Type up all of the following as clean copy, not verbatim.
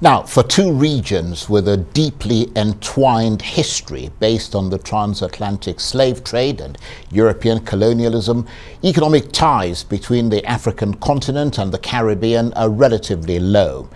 Now, for two regions with a deeply entwined history based on the transatlantic slave trade and European colonialism, economic ties between the African continent and the Caribbean are relatively low.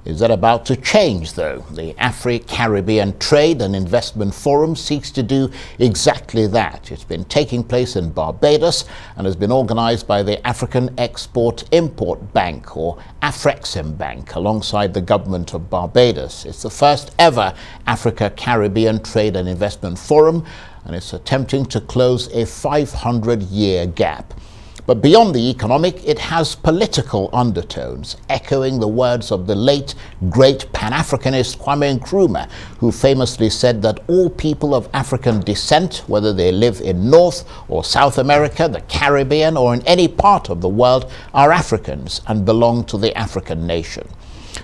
Is that about to change, though? The AFRICARIBBEAN Trade and Investment Forum seeks to do exactly that. It's been taking place in Barbados and has been organized by the African Export-Import Bank, or AFRICIM Bank, alongside the government of Barbados. It's the first ever Africa-Caribbean Trade and Investment Forum, and it's attempting to close a 500-year gap. But beyond the economic, it has political undertones, echoing the words of the late, great Pan-Africanist Kwame Nkrumah, who famously said that all people of African descent, whether they live in North or South America, the Caribbean, or in any part of the world, are Africans and belong to the African nation.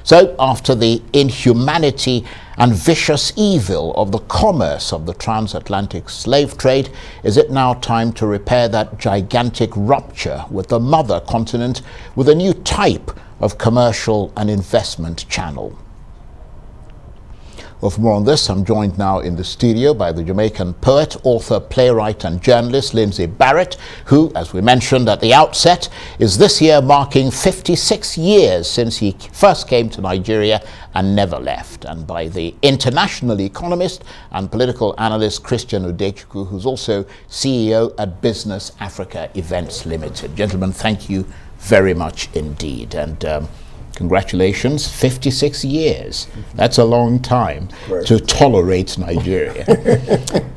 So, after the inhumanity and vicious evil of the commerce of the transatlantic slave trade, is it now time to repair that gigantic rupture with the mother continent with a new type of commercial and investment channel? Well, for more on this, I'm joined now in the studio by the Jamaican poet, author, playwright and journalist Lindsay Barrett, who, as we mentioned at the outset, is this year marking 56 years since he first came to Nigeria and never left, and by the international economist and political analyst C.Udchuk, who's also CEO at Business Africa Events Limited. Gentlemen, thank you very much indeed. And congratulations, 56 years. That's a long time to tolerate Nigeria.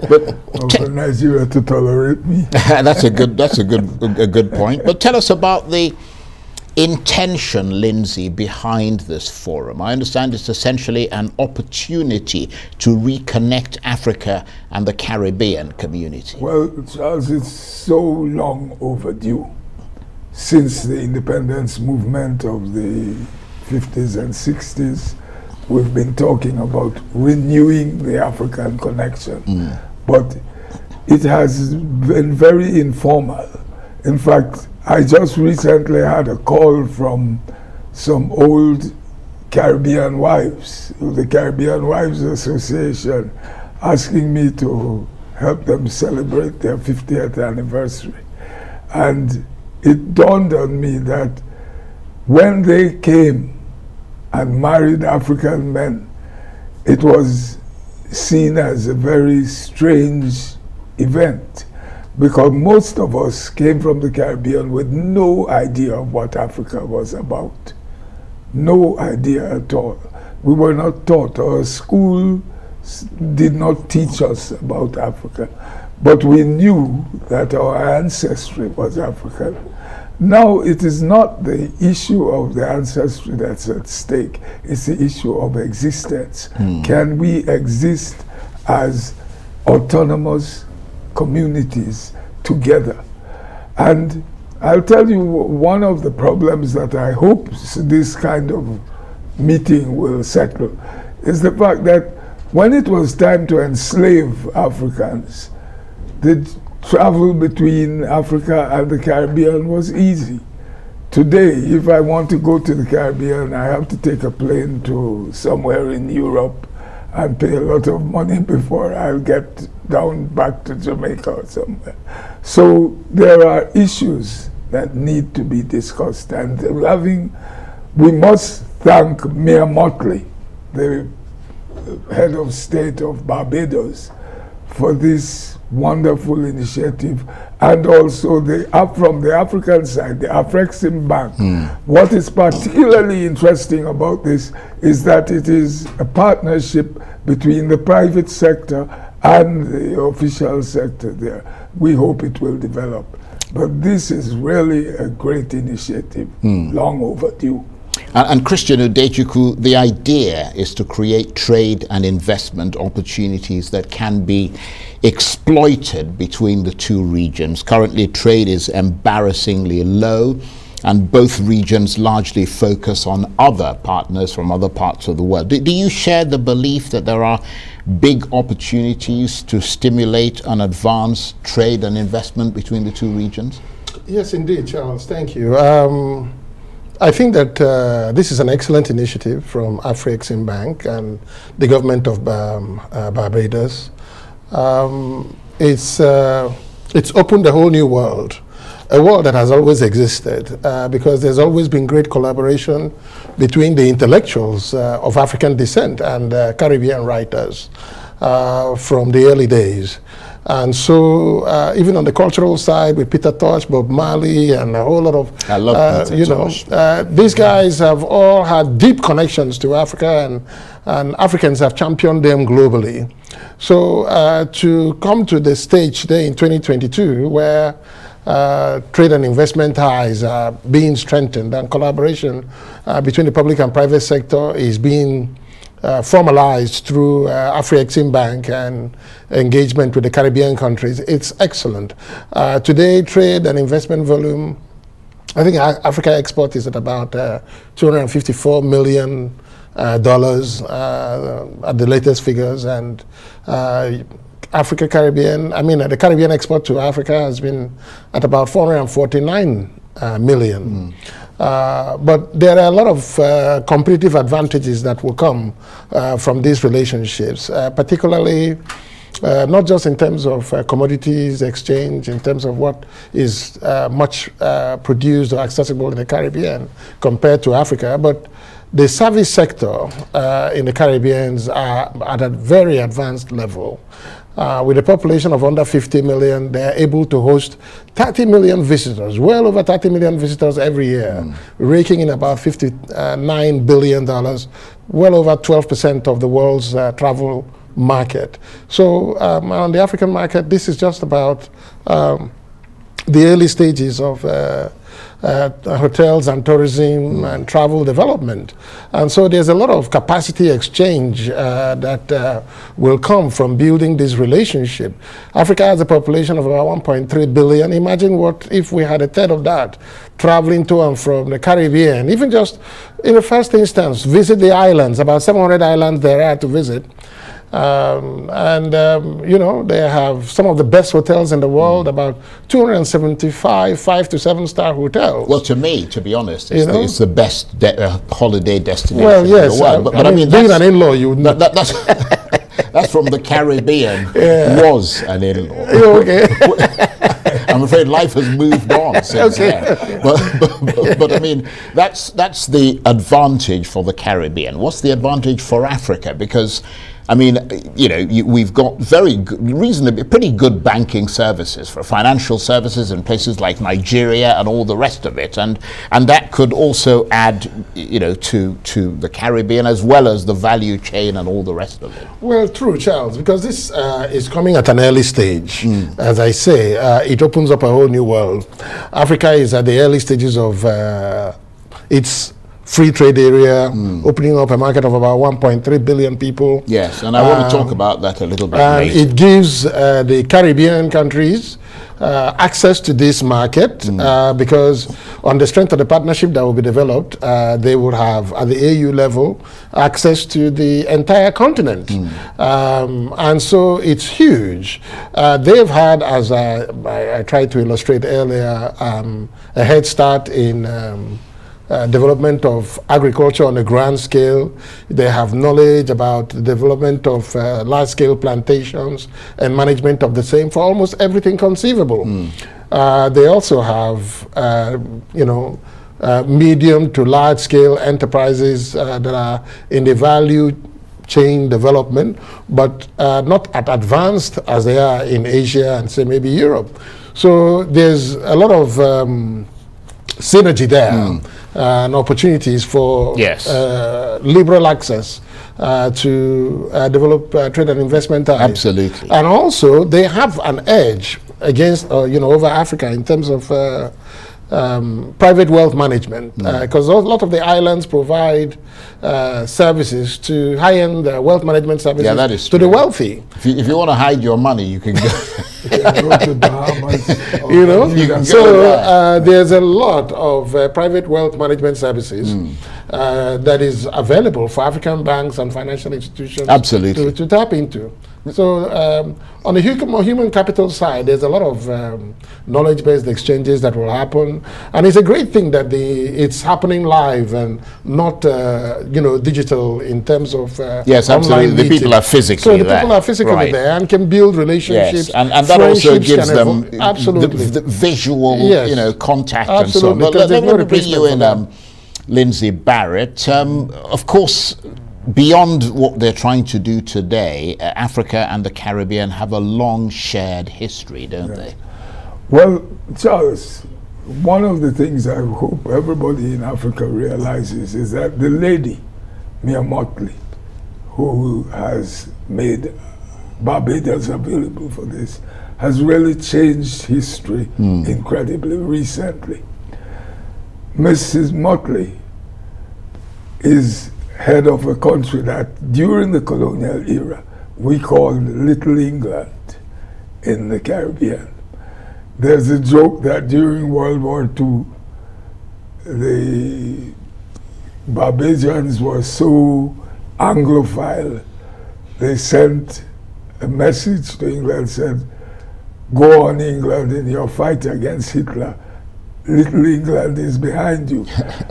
But for Nigeria to tolerate me. that's a good point. But tell us about the intention, Lindsay, behind this forum. I understand it's essentially an opportunity to reconnect Africa and the Caribbean community. Well, Charles, it's so long overdue. Since the independence movement of the 50s and 60s, we've been talking about renewing the African connection. But it has been very informal. In fact, I just recently had a call from some old Caribbean wives, the Caribbean Wives Association, asking me to help them celebrate their 50th anniversary. And it dawned on me that when they came and married African men, it was seen as a very strange event, because most of us came from the Caribbean with no idea of what Africa was about. No idea at all. We were not taught, our school did not teach us about Africa, but we knew that our ancestry was African. Now it is not the issue of the ancestry that's at stake, it's the issue of existence. Can we exist as autonomous communities together? And I'll tell you, one of the problems that I hope this kind of meeting will settle is the fact that when it was time to enslave Africans, the travel between Africa and the Caribbean was easy. Today, if I want to go to the Caribbean, I have to take a plane to somewhere in Europe and pay a lot of money before I'll get down back to Jamaica or somewhere. So there are issues that need to be discussed, and we must thank Mayor Motley, the head of state of Barbados, for this wonderful initiative, and also from the African side, the AFRICIM Bank. What is particularly interesting about this is that it is a partnership between the private sector and the official sector there. We hope it will develop. But this is really a great initiative, long overdue. And C.Udchuk, the idea is to create trade and investment opportunities that can be exploited between the two regions. Currently, trade is embarrassingly low, and both regions largely focus on other partners from other parts of the world. Do you share the belief that there are big opportunities to stimulate and advance trade and investment between the two regions? Yes, indeed, Charles. Thank you. I think that this is an excellent initiative from AFRICARIBBEAN and the government of Barbados. It's opened a whole new world, a world that has always existed, because there's always been great collaboration between the intellectuals of African descent and Caribbean writers from the early days. And so, even on the cultural side, with Peter Tosh, Bob Marley, and a whole lot of, I love Peter Tosh. These guys have all had deep connections to Africa, and Africans have championed them globally. So, to come to the stage today in 2022, where trade and investment ties are being strengthened, and collaboration between the public and private sector is being formalized through AFRICARIBBEAN and engagement with the Caribbean countries. It's excellent. Today, trade and investment volume, I think Africa export is at about $254 million at the latest figures, and Africa-Caribbean, I mean, the Caribbean export to Africa has been at about 449 million. But there are a lot of competitive advantages that will come from these relationships, particularly not just in terms of commodities exchange, in terms of what is much produced or accessible in the Caribbean compared to Africa, but the service sector in the Caribbean are at a very advanced level. With a population of under 50 million, they're able to host 30 million visitors, well over 30 million visitors every year, raking in about $59 billion, well over 12% of the world's travel market. So on the African market, this is just about the early stages of hotels and tourism and travel development. And so there's a lot of capacity exchange that will come from building this relationship. Africa has a population of about 1.3 billion. Imagine what if we had a third of that traveling to and from the Caribbean, even just in the first instance, visit the islands, about 700 islands there are to visit. You know, they have some of the best hotels in the world, about 275 5- to 7-star hotels. Well, to me, to be honest, it's the best holiday destination well, yes, in the world. But I mean, being an in-law, you would that's that's from the Caribbean. Was an in-law. Okay. I'm afraid life has moved on since then. But I mean, that's the advantage for the Caribbean. What's the advantage for Africa? Because I mean, you know, we've got very good, reasonably pretty good banking services for financial services in places like Nigeria and all the rest of it, and that could also add, you know, to the Caribbean as well as the value chain and all the rest of it. Well, true, Charles, because this is coming at an early stage. As I say, it opens up a whole new world. Africa is at the early stages of its free trade area, opening up a market of about 1.3 billion people. Yes, and I want to talk about that a little bit later. It gives the Caribbean countries access to this market because on the strength of the partnership that will be developed, they will have, at the AU level, access to the entire continent. And so it's huge. They've had, as I tried to illustrate earlier, a head start in development of agriculture on a grand scale. They have knowledge about the development of large-scale plantations and management of the same for almost everything conceivable. They also have, you know, medium to large-scale enterprises that are in the value chain development, but not as advanced as they are in Asia and, say, maybe Europe. So there's a lot of synergy there. And opportunities for liberal access to develop trade and investment ties. Absolutely. And also, they have an edge against, you know, over Africa in terms of private wealth management, because a lot of the islands provide services to high-end wealth management services to the wealthy. If you want to hide your money, you can go. Go to Bahamas. You know, so there's a lot of private wealth management services that is available for African banks and financial institutions to tap into. So on the human capital side, there's a lot of knowledge-based exchanges that will happen, and it's a great thing that it's happening live and not digital in terms of yes, absolutely. The people are physically there. So the people are physically there and can build relationships. Yes, and that also gives them absolutely the visual, contact absolutely, and so on. But let me bring you in, Lindsay Barrett. Of course, beyond what they're trying to do today, Africa and the Caribbean have a long shared history, don't they? Well, Charles, one of the things I hope everybody in Africa realizes is that the lady, Mia Mottley, who has made Barbados available for this, has really changed history incredibly recently. Mrs. Mottley is head of a country that during the colonial era we called Little England in the Caribbean. There's a joke that during World War II the Barbadians were so Anglophile, they sent a message to England, said, "Go on, England, in your fight against Hitler. Little England is behind you."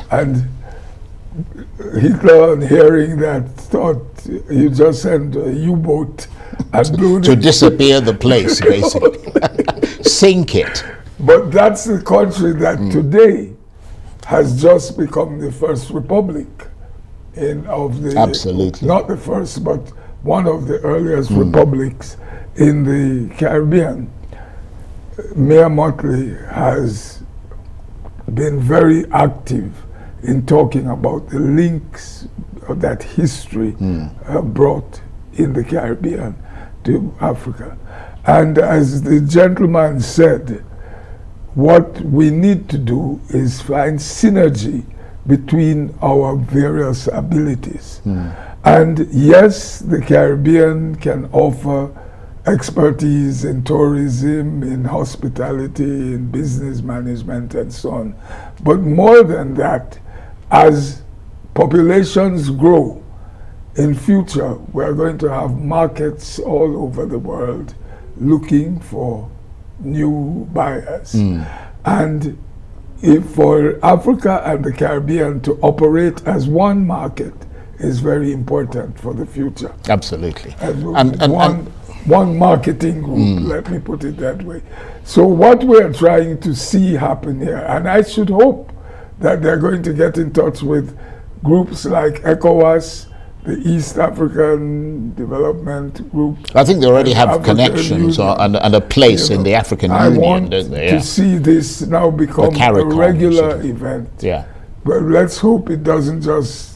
And Hitler, on hearing that, thought you just sent a U-boat and blew to disappear the place, basically. Sink it. But that's the country that today has just become the first republic of the... Absolutely. Not the first, but one of the earliest republics in the Caribbean. Mia Mottley has been very active in talking about the links that history brought in the Caribbean to Africa. And as the gentleman said, what we need to do is find synergy between our various abilities. And yes, the Caribbean can offer expertise in tourism, in hospitality, in business management, and so on. But more than that, as populations grow, in future we're going to have markets all over the world looking for new buyers. And if for Africa and the Caribbean to operate as one market is very important for the future. Absolutely. One marketing group, let me put it that way. So what we're trying to see happen here, and I should hope that they're going to get in touch with groups like ECOWAS, the East African Development Group. I think they already have connections and a place in the African Union, don't they? To see this now become a regular event. Yeah. But let's hope it doesn't just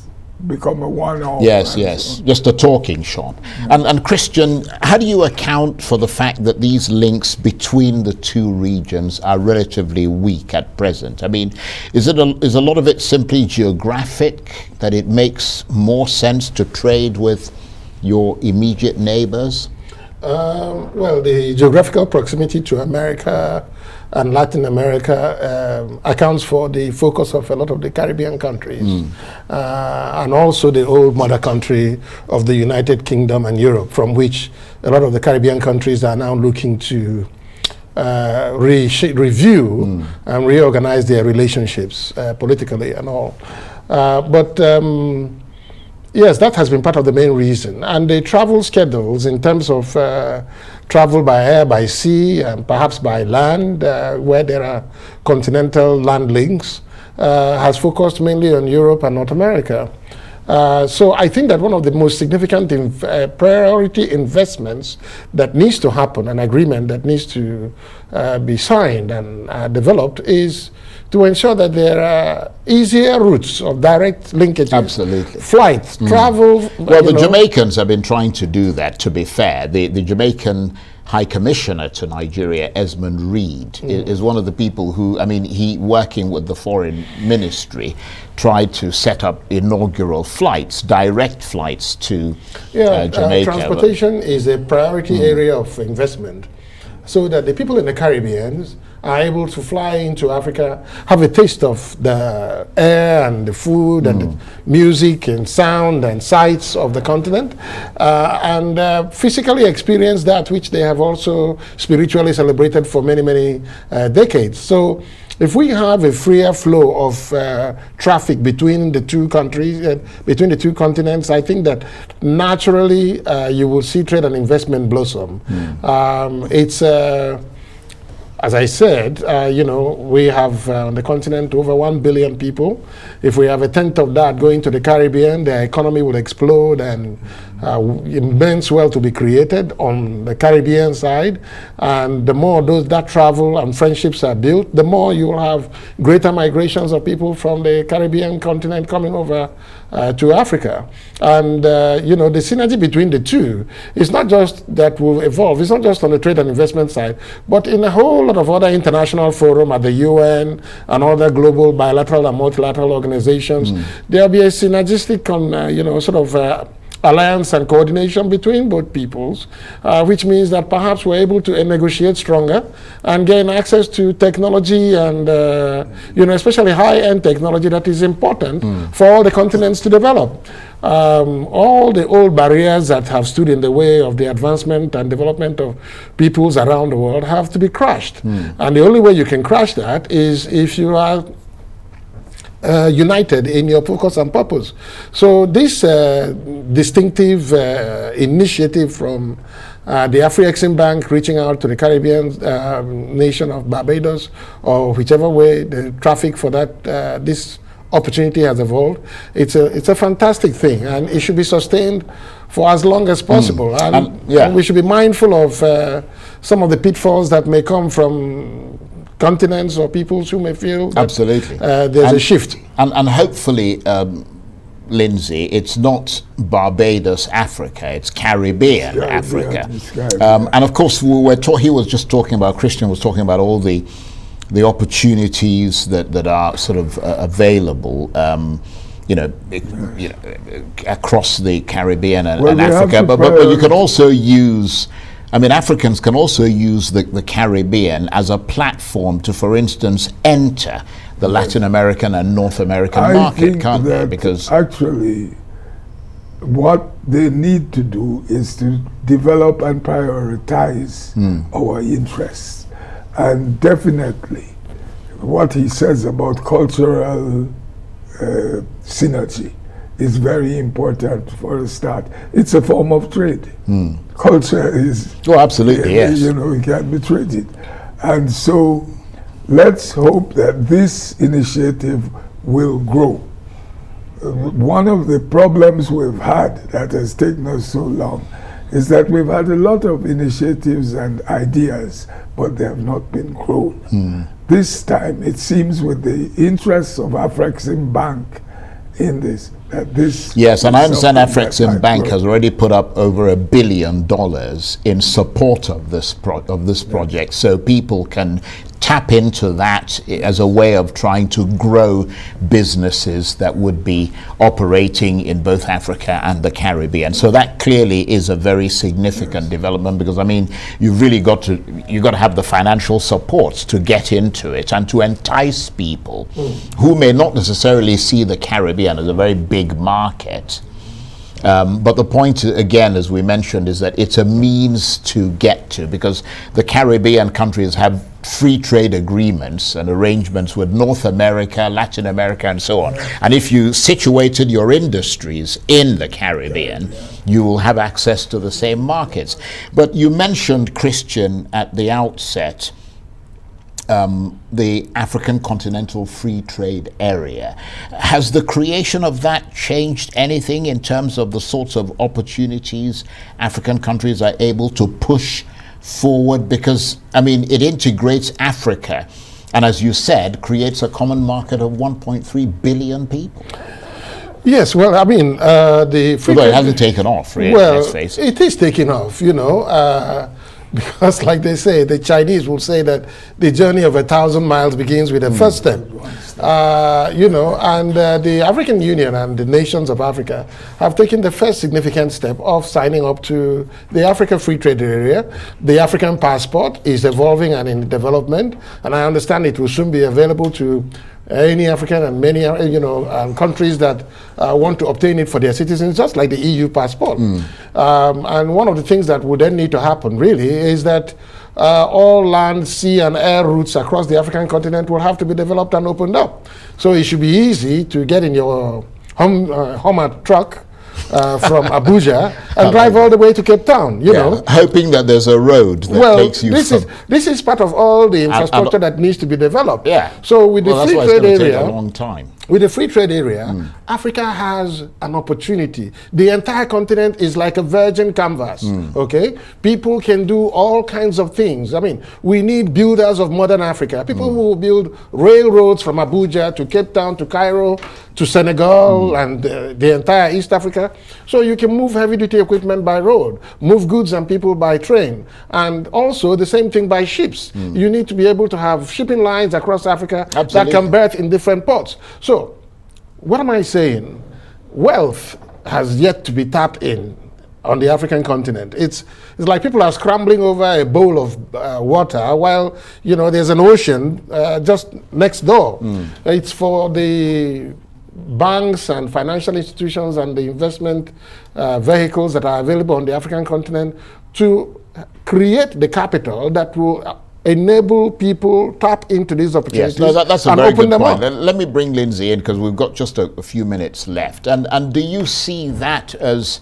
become a one-off. Yes, just a talking shop. And Christian, how do you account for the fact that these links between the two regions are relatively weak at present? I mean, is a lot of it simply geographic, that it makes more sense to trade with your immediate neighbors? Well, the geographical proximity to America and Latin America accounts for the focus of a lot of the Caribbean countries, and also the old mother country of the United Kingdom and Europe, from which a lot of the Caribbean countries are now looking to review and reorganize their relationships politically and all. Yes, that has been part of the main reason. And the travel schedules in terms of travel by air, by sea, and perhaps by land, where there are continental land links, has focused mainly on Europe and North America. So I think that one of the most significant priority investments that needs to happen, an agreement that needs to be signed and developed, is to ensure that there are easier routes of direct linkages. Absolutely. Flights, travel. Well, the Jamaicans have been trying to do that, to be fair. The Jamaican High Commissioner to Nigeria, Esmond Reed, is one of the people who, I mean, he, working with the Foreign Ministry, tried to set up inaugural flights, direct flights to Jamaica. Transportation is a priority area of investment, so that the people in the Caribbean are able to fly into Africa, have a taste of the air and the food and the music and sound and sights of the continent, and physically experience that which they have also spiritually celebrated for many, many decades. So if we have a freer flow of traffic between the two countries, between the two continents, I think that naturally you will see trade and investment blossom. It's as I said, we have on the continent over 1 billion people. If we have a tenth of that going to the Caribbean, the economy will explode and immense wealth to be created on the Caribbean side. And the more that travel and friendships are built, the more you will have greater migrations of people from the Caribbean continent coming over to Africa. And, the synergy between the two is not just that will evolve, it's not just on the trade and investment side, but in a whole lot of other international forum at the UN and other global bilateral and multilateral organizations. There'll be a synergistic, alliance and coordination between both peoples, which means that perhaps we're able to negotiate stronger and gain access to technology and, especially high-end technology that is important for all the continents to develop. All the old barriers that have stood in the way of the advancement and development of peoples around the world have to be crushed. And the only way you can crush that is if you are united in your focus and purpose. So this distinctive initiative from the AFRICARIBBEAN Bank reaching out to the Caribbean nation of Barbados, or whichever way the traffic for that this opportunity has evolved, it's a fantastic thing, and it should be sustained for as long as possible. And we should be mindful of some of the pitfalls that may come from continents or peoples who may feel that absolutely there's a shift. And hopefully, Lindsay, it's not Barbados Africa, it's Caribbean Africa. And of course, he was just talking about, Christian was talking about all the opportunities that are sort of available across the Caribbean and Africa, but you can also use, Africans can also use the Caribbean as a platform to, for instance, enter the Latin American and North American market, can't they? Because actually, what they need to do is to develop and prioritize our interests. And definitely, what he says about cultural synergy is very important for a start. It's a form of trade. Culture is... Oh, absolutely, yes. It can't be traded. And so, let's hope that this initiative will grow. One of the problems we've had that has taken us so long is that we've had a lot of initiatives and ideas, but they have not been grown. This time, it seems with the interests of AFRICARIBBEAN Bank in this, that this... Yes, and I understand AFRICARIBBEAN Bank has already put up over $1 billion in support of this project, so people can tap into that as a way of trying to grow businesses that would be operating in both Africa and the Caribbean. So that clearly is a very significant development, because you've really got to have the financial support to get into it and to entice people who may not necessarily see the Caribbean as a very big market. But the point, again, as we mentioned, is that it's a means to get to, because the Caribbean countries have free trade agreements and arrangements with North America, Latin America, and so on. And if you situated your industries in the Caribbean, you will have access to the same markets. But you mentioned, Christian, at the outset, the African Continental Free Trade Area. Has the creation of that changed anything in terms of the sorts of opportunities African countries are able to push forward? Because, it integrates Africa, and as you said, creates a common market of 1.3 billion people. Yes, well, it hasn't taken off, really, let's face it. It is taking off, because, like they say, the Chinese will say that the journey of 1,000 miles begins with the first step. You know, and the African Union and the nations of Africa have taken the first significant step of signing up to the Africa Free Trade Area. The African passport is evolving and in development, and I understand it will soon be available to any African and many, you know, countries that want to obtain it for their citizens, just like the EU passport. And one of the things that would then need to happen, really, is that all land, sea, and air routes across the African continent will have to be developed and opened up. So it should be easy to get in your Hummer truck from Abuja and drive all the way to Cape Town, you know. Hoping that there's a road that takes you this is part of all the infrastructure that needs to be developed. Yeah. So with the free trade area, take a long time. With the free trade area, Africa has an opportunity. The entire continent is like a virgin canvas, okay? People can do all kinds of things. I mean, we need builders of modern Africa, people who will build railroads from Abuja to Cape Town to Cairo to Senegal and the entire East Africa. So you can move heavy-duty equipment by road, move goods and people by train, and also the same thing by ships. You need to be able to have shipping lines across Africa that can berth in different ports. So what am I saying? Wealth has yet to be tapped in on the African continent. It's like people are scrambling over a bowl of water while, you know, there's an ocean just next door. It's for the banks and financial institutions and the investment vehicles that are available on the African continent to create the capital that will enable people tap into these opportunities. Yes, no, that's a very good point. Let me bring Lindsay in because we've got just a few minutes left. And do you see that as,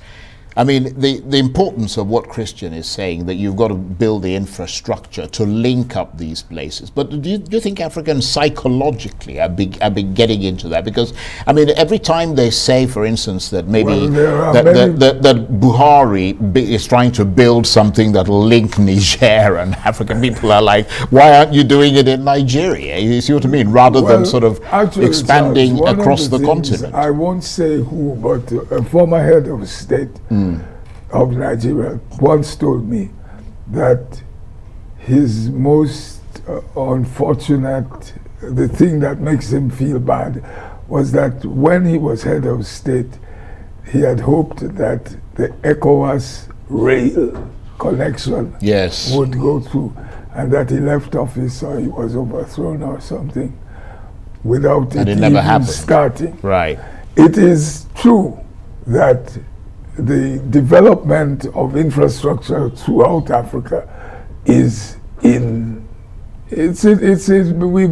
I mean, the importance of what Christian is saying, that you've got to build the infrastructure to link up these places. But do you think Africans psychologically are getting into that? Because, I mean, every time they say, for instance, that maybe that Buhari is trying to build something that will link Niger, and African people are like, why aren't you doing it in Nigeria? You see what I mean? Rather than sort of expanding across the continent. I won't say who, but a former head of state of Nigeria once told me that his most unfortunate, the thing that makes him feel bad, was that when he was head of state, he had hoped that the ECOWAS rail connection would go through, and that he left office or he was overthrown or something without it even starting. Right. It is true that the development of infrastructure throughout Africa is we've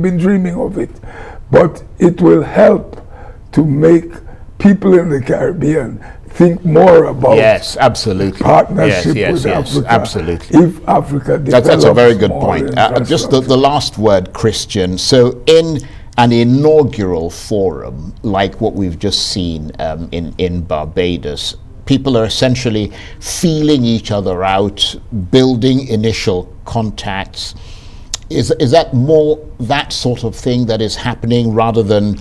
been dreaming of it, but it will help to make people in the Caribbean think more about partnership with Africa. Absolutely. If Africa develops that's a very good point. Just the last word, Christian. So in an inaugural forum like what we've just seen in Barbados, people are essentially feeling each other out, building initial contacts. Is that more that sort of thing that is happening rather than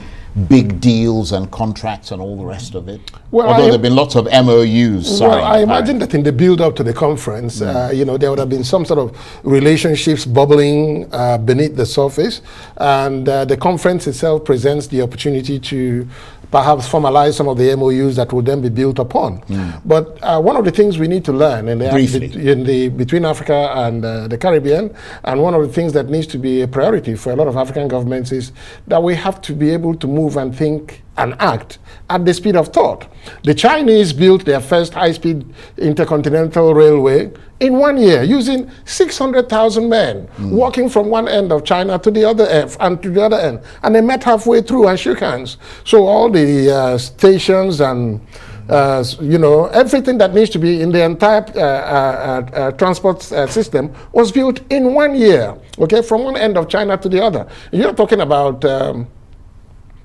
big deals and contracts and all the rest of it? Well, although there have been lots of MOUs signed. Well, I imagine that in the build-up to the conference, you know, there would have been some sort of relationships bubbling beneath the surface, and the conference itself presents the opportunity to perhaps formalize some of the MOUs that will then be built upon. But one of the things we need to learn between Africa and the Caribbean, and one of the things that needs to be a priority for a lot of African governments, is that we have to be able to move and think and act at the speed of thought. The Chinese built their first high-speed intercontinental railway in 1 year, using 600,000 men walking from one end of China to the other end, and they met halfway through and shook hands. So all the stations and you know, everything that needs to be in the entire transport system was built in 1 year, okay, from one end of China to the other. You're talking about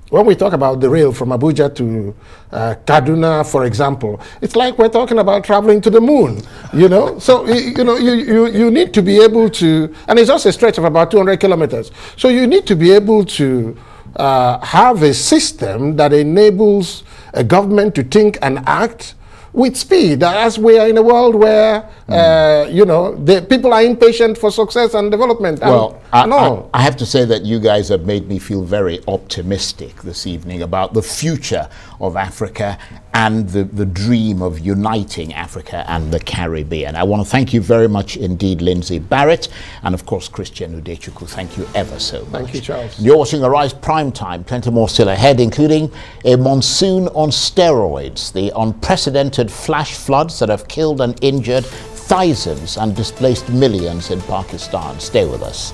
when we talk about the rail from Abuja to Kaduna, for example, it's like we're talking about traveling to the moon, you know? So, you know, you need to be able to, and it's just a stretch of about 200 kilometers. So you need to be able to have a system that enables a government to think and act with speed, as we are in a world where, you know, the people are impatient for success and development. Well, I have to say that you guys have made me feel very optimistic this evening about the future of Africa and the dream of uniting Africa and the Caribbean. I want to thank you very much indeed, Lindsay Barrett, and of course, Christian Udchuk. Thank you ever so much. Thank you, Charles. You're watching Arise Prime Time. Plenty more still ahead, including a monsoon on steroids, the unprecedented flash floods that have killed and injured thousands and displaced millions in Pakistan. Stay with us.